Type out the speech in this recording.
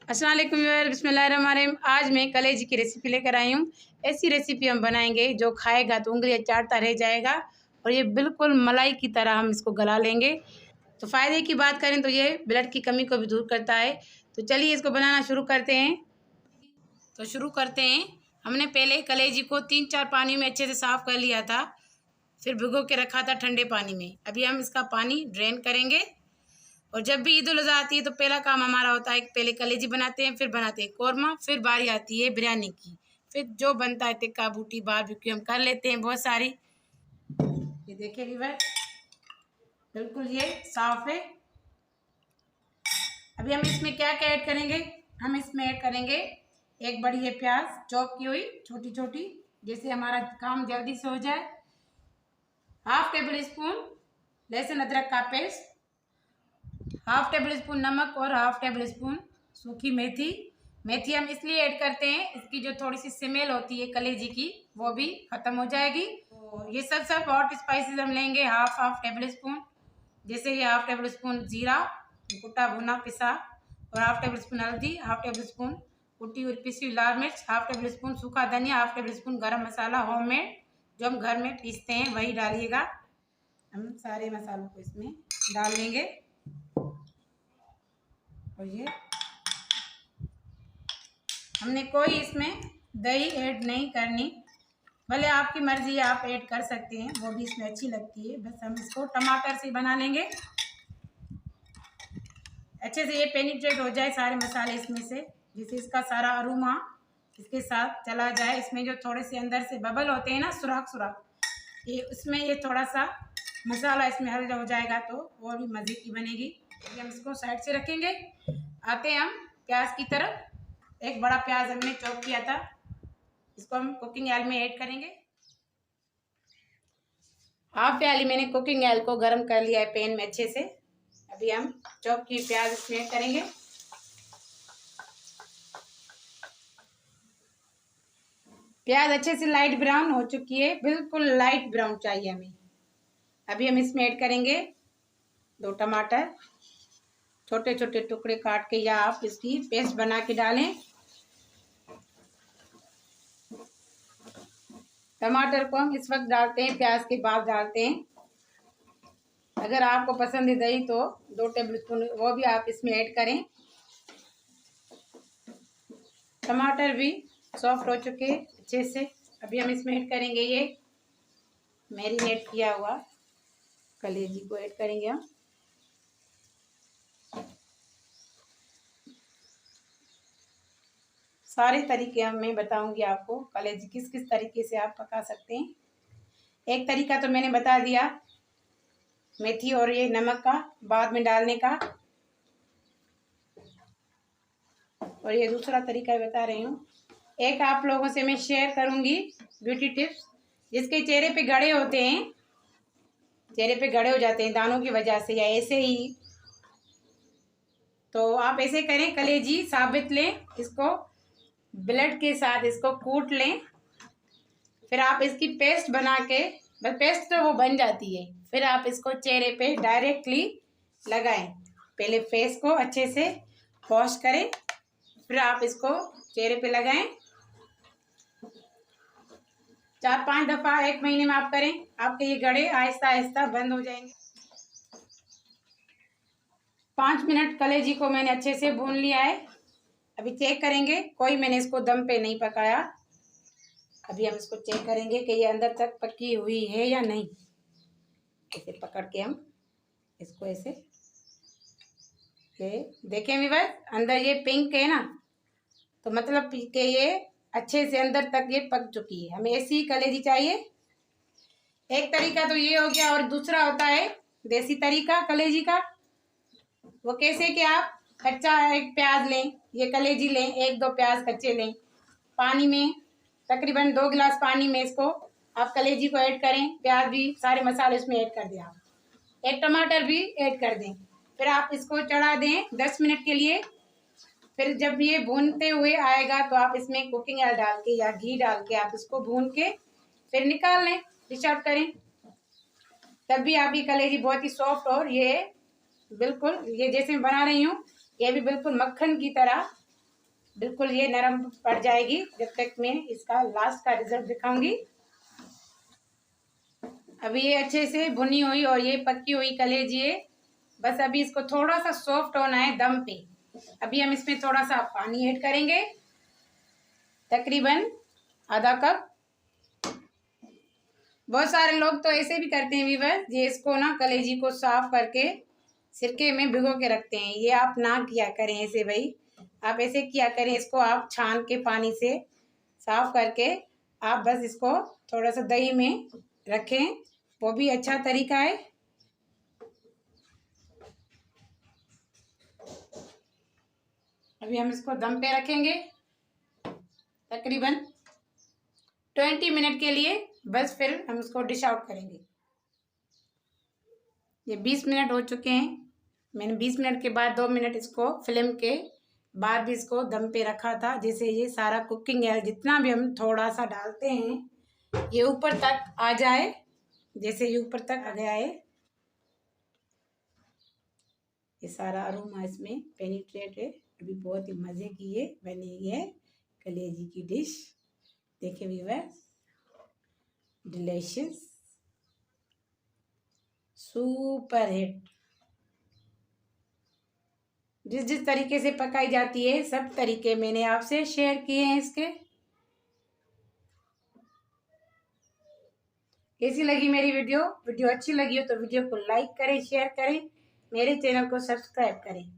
अस्सलाम वालेकुम व्यूअर, बिस्मिल्लाहिर्रहमानिर्रहीम। आज मैं कलेजी की रेसिपी लेकर आई हूँ। ऐसी रेसिपी हम बनाएंगे जो खाएगा तो उंगलियां चाटता रह जाएगा और ये बिल्कुल मलाई की तरह हम इसको गला लेंगे। तो फ़ायदे की बात करें तो ये ब्लड की कमी को भी दूर करता है। तो चलिए इसको बनाना शुरू करते हैं। हमने पहले कलेजी को 3-4 पानी में अच्छे से साफ़ कर लिया था, फिर भिगो के रखा था ठंडे पानी में। अभी हम इसका पानी ड्रेन करेंगे। और जब भी ईद उल अज़हा आती है तो पहला काम हमारा होता है कि पहले कलेजी बनाते हैं, फिर बनाते हैं कौरमा, फिर बारी आती है बिरयानी की, फिर जो बनता है टिक्का बूटी बारबेक्यू हम कर लेते हैं बहुत सारी। ये देखिए व्यूअर, बिल्कुल ये साफ है। अभी हम इसमें क्या क्या ऐड करेंगे? हम इसमें ऐड करेंगे एक बड़ी है प्याज चॉप की हुई छोटी छोटी, जैसे हमारा काम जल्दी से हो जाए। 1/2 टेबल स्पून लहसुन अदरक का पेस्ट, 1/2 टेबल स्पून नमक और 1/2 टेबल स्पून सूखी मेथी। मेथी हम इसलिए ऐड करते हैं, इसकी जो थोड़ी सी स्मेल होती है कलेजी की वो भी ख़त्म हो जाएगी। तो ये सब हॉट स्पाइसेस हम लेंगे 1/2 टेबल स्पून, जैसे ये 1/2 टेबल स्पून जीरा कुटा भुना पिसा और 1/2 टेबल स्पून हल्दी, 1/2 टेबल स्पून कुटी हुई पिसी हुई लाल मिर्च, 1/2 टेबल स्पून सूखा धनिया, 1/2 टेबल स्पून गरम मसाला होममेड जो हम घर में पीसते हैं वही डालिएगा। हम सारे मसालों को इसमें डाल देंगे। और ये हमने कोई इसमें दही ऐड नहीं करनी, भले आपकी मर्जी है आप ऐड कर सकते हैं, वो भी इसमें अच्छी लगती है। बस हम इसको टमाटर से बना लेंगे, अच्छे से ये पेनिट्रेट हो जाए सारे मसाले इसमें से, जिससे इसका सारा अरोमा इसके साथ चला जाए। इसमें जो थोड़े से अंदर से बबल होते हैं ना, सुराख सुराख, ये उसमें ये थोड़ा सा मसाला इसमें हल्का हो जाएगा तो वो भी मज़े की बनेगी। हम इसको साइड से रखेंगे। आते हैं हम प्याज की तरफ। एक बड़ा प्याज हमने चॉप किया था, इसको हम कुकिंग ऑयल में ऐड करेंगे। 1/2 प्याली मैंने कुकिंग ऑयल को गर्म कर लिया है पैन में अच्छे से। अभी हम चॉप की प्याज इसमें ऐड करेंगे। प्याज अच्छे से लाइट ब्राउन हो चुकी है, बिल्कुल लाइट ब्राउन चाहिए हमें। अभी हम इसमें ऐड करेंगे 2 टमाटर छोटे छोटे टुकड़े काट के, या आप इसकी पेस्ट बना के डालें। टमाटर को हम इस वक्त डालते हैं, प्याज के बाद डालते हैं। अगर आपको पसंद है दही तो 2 टेबल स्पून वो भी आप इसमें ऐड करें। टमाटर भी सॉफ्ट हो चुके अच्छे से। अभी हम इसमें ऐड करेंगे ये मैरिनेट किया हुआ कलेजी को ऐड करेंगे हम। सारे तरीके हम मैं बताऊंगी आपको कलेजी किस किस तरीके से आप पका सकते हैं। एक तरीका तो मैंने बता दिया मेथी और ये नमक का बाद में डालने का, और ये दूसरा तरीका बता रही हूँ। एक आप लोगों से मैं शेयर करूंगी ब्यूटी टिप्स, जिसके चेहरे पे गड़े होते हैं, चेहरे पे गड़े हो जाते हैं दानों की वजह से या ऐसे ही, तो आप ऐसे करें, कलेजी साबित लें, इसको ब्लड के साथ इसको कूट लें, फिर आप इसकी पेस्ट बना के, बस पेस्ट तो वो बन जाती है, फिर आप इसको चेहरे पे डायरेक्टली लगाएं। पहले फेस को अच्छे से वॉश करें, फिर आप इसको चेहरे पे लगाएं। 4-5 दफ़ा 1 महीने में आप करें, आपके ये गड़े आहिस्ता आहिस्ता बंद हो जाएंगे। 5 मिनट कलेजी को मैंने अच्छे से भून लिया है। अभी चेक करेंगे, कोई मैंने इसको दम पे नहीं पकाया। अभी हम इसको चेक करेंगे कि ये अंदर तक पकी हुई है या नहीं। ऐसे पकड़ के हम इसको ऐसे, ये देखें व्यूअर्स, अंदर ये पिंक है ना, तो मतलब कि ये अच्छे से अंदर तक ये पक चुकी है। हमें ऐसी कलेजी चाहिए। एक तरीका तो ये हो गया, और दूसरा होता है देसी तरीका कलेजी का। वो कैसे कि आप कच्चा एक प्याज लें, ये कलेजी लें, 1-2 प्याज कच्चे लें, पानी में तकरीबन 2 गिलास पानी में इसको आप कलेजी को ऐड करें, प्याज भी सारे मसाले इसमें ऐड कर दें, आप एक टमाटर भी ऐड कर दें, फिर आप इसको चढ़ा दें 10 मिनट के लिए। फिर जब ये भूनते हुए आएगा तो आप इसमें कुकिंग ऑयल डाल के या घी डाल के आप इसको भून के फिर निकाल लें, डिश आउट करें। तब भी आपकी कलेजी बहुत ही सॉफ्ट, और ये बिल्कुल ये जैसे मैं बना रही हूँ ये भी बिल्कुल मक्खन की तरह बिल्कुल ये नरम पड़ जाएगी जब तक मैं इसका लास्ट का रिजल्ट दिखाऊंगी। अभी ये अच्छे से भुनी हुई और ये पकी हुई कलेजी है। बस अभी इसको थोड़ा सा सॉफ्ट होना है दम पे। अभी हम इसमें थोड़ा सा पानी ऐड करेंगे, तकरीबन आधा कप। बहुत सारे लोग तो ऐसे भी करते हैं व्यूअर, ये इसको ना कलेजी को साफ करके सिरके में भिगो के रखते हैं। ये आप ना किया करें ऐसे भाई, आप ऐसे किया करें, इसको आप छान के पानी से साफ करके आप बस इसको थोड़ा सा दही में रखें, वो भी अच्छा तरीका है। अभी हम इसको दम पे रखेंगे तकरीबन 20 मिनट के लिए, बस फिर हम इसको डिश आउट करेंगे। ये 20 मिनट हो चुके हैं। मैंने 20 मिनट के बाद 2 मिनट इसको फिल्म के बाद भी इसको दम पे रखा था। जैसे ये सारा कुकिंग है, जितना भी हम थोड़ा सा डालते हैं ये ऊपर तक आ जाए, जैसे ये ऊपर तक आ गया है, ये सारा अरोमा इसमें पेनिट्रेट है। अभी बहुत ही मज़े की ये बनेगी है कलेजी की डिश। देखिए व्यूअर्स, डिलीशियस, सुपर हिट। जिस जिस तरीके से पकाई जाती है सब तरीके मैंने आपसे शेयर किए हैं इसके। कैसी लगी मेरी वीडियो अच्छी लगी हो तो वीडियो को लाइक करें, शेयर करें, मेरे चैनल को सब्सक्राइब करें।